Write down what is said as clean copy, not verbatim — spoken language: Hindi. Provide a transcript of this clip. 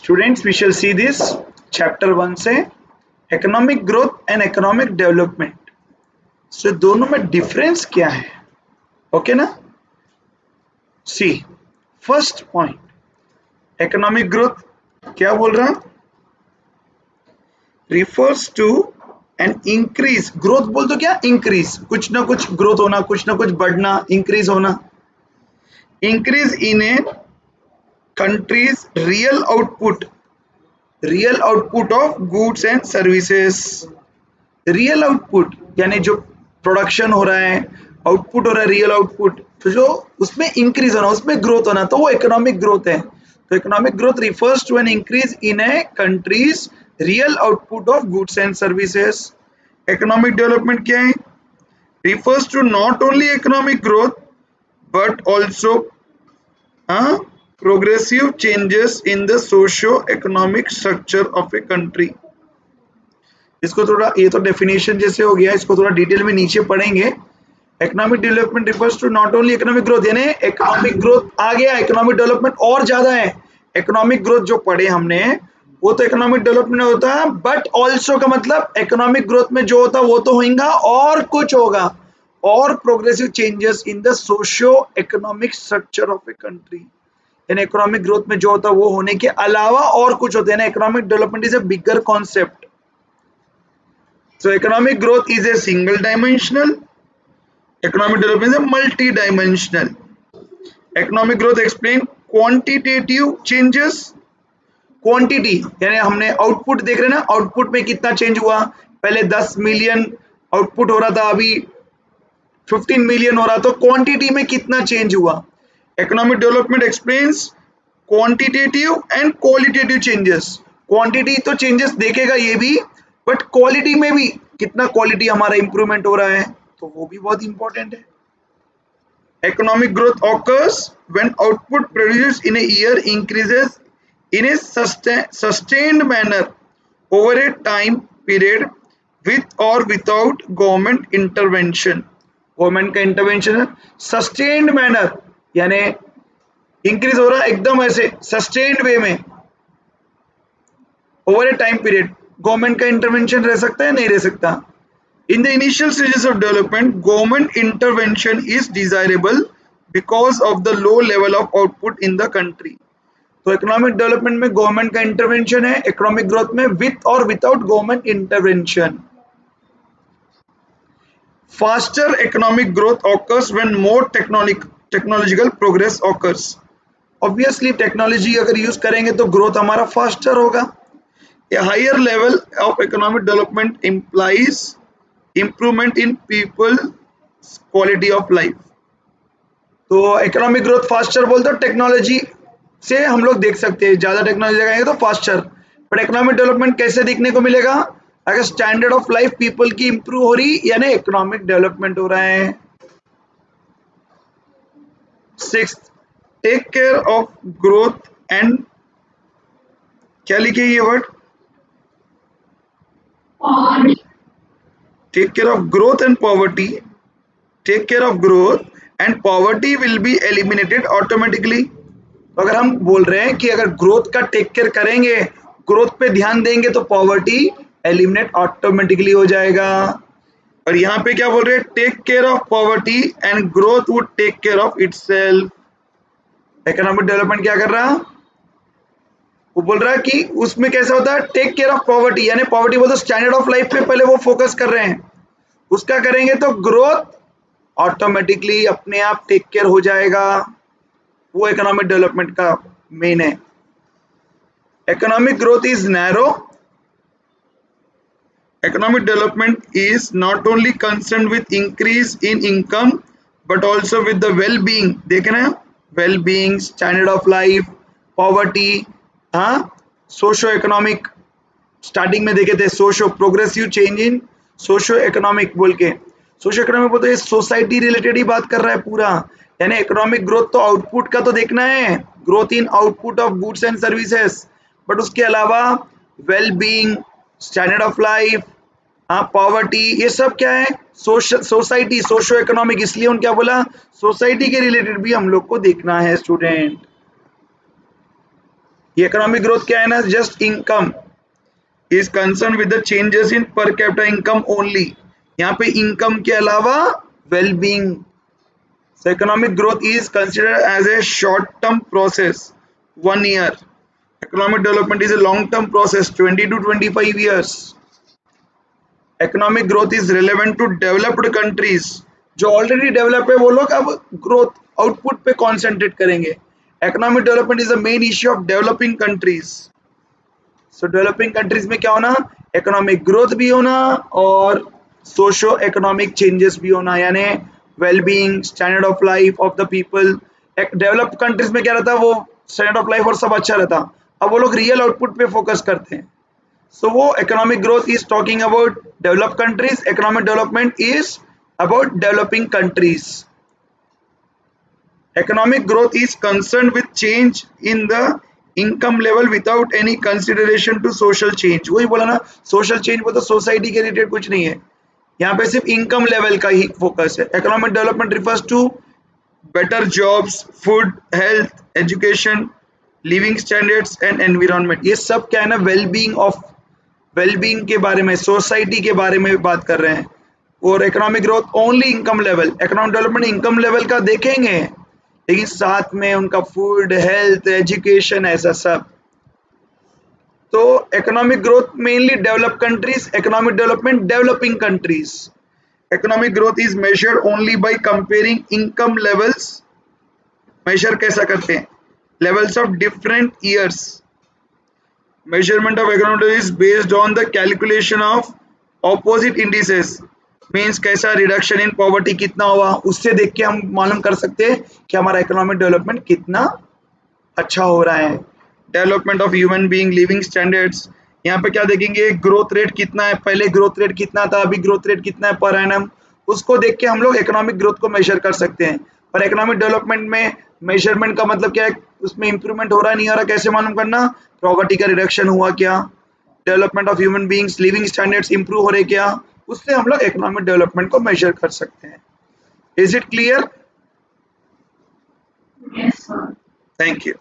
Students, we shall see this chapter 1 से economic growth and economic development. So दोनों में difference क्या है? ओके ना? सी फर्स्ट पॉइंट, economic growth क्या बोल रहा? refers to an increase. growth बोल तो क्या? increase, कुछ ना कुछ growth होना, कुछ ना कुछ बढ़ना, increase होना. increase in a country's real output of goods and services. Real output यानी जो प्रोडक्शन हो रहा है, आउटपुट हो रहा है, रियल आउटपुट, तो जो उसमें इंक्रीज होना, उसमें ग्रोथ होना, तो वो इकोनॉमिक ग्रोथ है. तो economic growth refers to an increase in a country's real output of goods and services. Economic development क्या है? Refers to not only economic growth but also progressive changes in the socio-economic structure of a country. इसको थोड़ा, ये तो डेफिनेशन जैसे हो गया, इसको थोड़ा डिटेल में नीचे पढ़ेंगे. Economic development refers to not only economic growth, यानी इकोनॉमिक ग्रोथ आ गया, इकोनॉमिक डेवलपमेंट और ज्यादा है. इकोनॉमिक ग्रोथ जो पढ़े हमने वो तो इकोनॉमिक डेवलपमेंट होता है, बट ऑल्सो का मतलब इकोनॉमिक ग्रोथ में जो होता है वो तो होगा और कुछ होगा, और progressive changes in the socio economic structure of a country. यानी इकोनॉमिक ग्रोथ में जो होता है वो होने के अलावा और कुछ होते हैं ना. Economic development is a bigger concept. So economic growth is a single dimensional, economic development is a multi dimensional. Economic growth explain quantitative changes. Quantity यानी हमने आउटपुट देख रहे हैं ना, आउटपुट में कितना चेंज हुआ. पहले 10 मिलियन आउटपुट हो रहा था, अभी 15 मिलियन हो रहा, तो क्वांटिटी में कितना चेंज हुआ. Economic development explains quantitative and qualitative changes. Quantity तो चेंजेस देखेगा ये भी, बट क्वालिटी में भी कितना क्वालिटी हमारा इंप्रूवमेंट हो रहा है, तो वो भी बहुत इंपॉर्टेंट है. Economic growth occurs when output produced in a year increases in a sustained manner over a time period with or without government intervention. Government का इंटरवेंशन है. सस्टेन्ड मैनर यानी इंक्रीज हो रहा है एकदम ऐसे सस्टेन्ड वे में, ओवर ए टाइम पीरियड. गवर्नमेंट का इंटरवेंशन रह सकता है, नहीं रह सकता. In the initial stages of development government intervention is desirable because of the low level of output in the country. तो इकोनॉमिक डेवलपमेंट में गवर्नमेंट का इंटरवेंशन है, इकोनॉमिक ग्रोथ में विथ और without government intervention. Faster economic growth occurs when more technological progress occurs. Obviously technology अगर यूज करेंगे तो ग्रोथ हमारा फास्टर होगा. A higher level of economic development implies improvement in people's quality of life. तो इकोनॉमिक ग्रोथ फास्टर बोलते हो, टेक्नोलॉजी से हम लोग देख सकते हैं, ज्यादा टेक्नोलॉजी लगाएंगे तो फास्टर. बट इकोनॉमिक डेवलपमेंट कैसे देखने को मिलेगा? अगर स्टैंडर्ड ऑफ लाइफ पीपल की इंप्रूव हो रही, यानी इकोनॉमिक डेवलपमेंट हो रहा है. 6th, take care of growth and, क्या लिखे ये word? Take care of growth and poverty. Take care of growth and poverty will be eliminated automatically. अगर हम बोल रहे हैं कि अगर ग्रोथ का टेक केयर करेंगे, ग्रोथ पे ध्यान देंगे, तो पॉवर्टी एलिमिनेट ऑटोमेटिकली हो जाएगा. और यहाँ पे क्या बोल रहे हैं? Take care of poverty and growth would take care of itself. Economic development क्या कर रहा है? वो बोल रहा है कि उसमें कैसा होता है, टेक केयर ऑफ पॉवर्टी, यानी पॉवर्टी बोलते स्टैंडर्ड ऑफ लाइफ पे पहले वो फोकस कर रहे हैं, उसका करेंगे तो ग्रोथ ऑटोमेटिकली अपने आप टेक केयर हो जाएगा. वो इकोनॉमिक डेवलपमेंट का मेन है. Economic growth is narrow. Economic development is not only concerned with increase in income but also with the well-being. देखे ना, well-being, standard of life, poverty, socio economic. Starting में देखे थे socio, progressive change in socio economic बोल के. सोशो इकोनॉमिक बोलते हैं सोसाइटी रिलेटेड ही बात कर रहा है पूरा. यानी इकोनॉमिक ग्रोथ तो आउटपुट का तो देखना है, growth in output of goods and services, but उसके अलावा wellbeing, standard of life, poverty, ये सब क्या है? Society, socio economic. इसलिए उन क्या बोला, सोसाइटी के रिलेटेड भी हम लोग को देखना है स्टूडेंट. ये इकोनॉमिक ग्रोथ क्या है ना, just income is concern with the changes in per capita income only. यहाँ पे इनकम के अलावा well being. So economic growth is considered as a short-term process, 1 year. Economic development is a long-term process, 20 to 25 years. Economic growth is relevant to developed countries. जो already develop है वो लोग अब growth output पे concentrate करेंगे. Economic development is the main issue of developing countries. So developing countries में क्या होना, economic growth भी होना और socio economic changes भी होना, यानी well-being, standard of life of the people. Developed countries में क्या रहता है, वो स्टैंडर्ड ऑफ लाइफ और सब अच्छा रहता, अब वो लोग रियल आउटपुट पे फोकस करते हैं। सो वो economic growth is talking about developed countries, economic development is about developing countries. Economic growth is concerned with change in the income level without any consideration to social change। वही बोला ना, social change वो तो सोसाइटी के रिलेटेड कुछ नहीं है, यहाँ पे सिर्फ इनकम लेवल का ही फोकस है। Economic development refers to better jobs, food, health, education, living standards and environment. ये सब क्या है ना, वेलबींग के बारे में, सोसाइटी के बारे में बात कर रहे हैं। और economic growth only income level, economic development income level का देखेंगे, लेकिन साथ में उनका फूड, हेल्थ, एजुकेशन, ऐसा सब। तो economic growth mainly develop countries, economic development developing countries. Economic growth is measured only by comparing income levels. Measure कैसा करते हैं, levels of different years. Measurement of economic growth is based on the calculation of opposite indices. Means कैसा रिडक्शन इन पॉवर्टी कितना हुआ, उससे देख के हम मालूम कर सकते हैं कि हमारा इकोनॉमिक डेवलपमेंट कितना अच्छा हो रहा है। Development of human being, living standards, यहाँ पे क्या देखेंगे, ग्रोथ रेट कितना है, पहले ग्रोथ रेट कितना था, अभी ग्रोथ रेट कितना है पर एनम, उसको देख के हम लोग इकोनॉमिक ग्रोथ को मेजर कर सकते हैं। पर इकोनॉमिक डेवलपमेंट में मेजरमेंट का मतलब क्या है, उसमें इंप्रूवमेंट हो रहा है नहीं हो रहा, कैसे मालूम करना, पॉवर्टी का रिडक्शन हुआ क्या, development of human beings, living standards improve हो रहे क्या, उससे हम लोग इकोनॉमिक डेवलपमेंट को मेजर कर सकते हैं। Is it clear? Yes, sir. Thank you.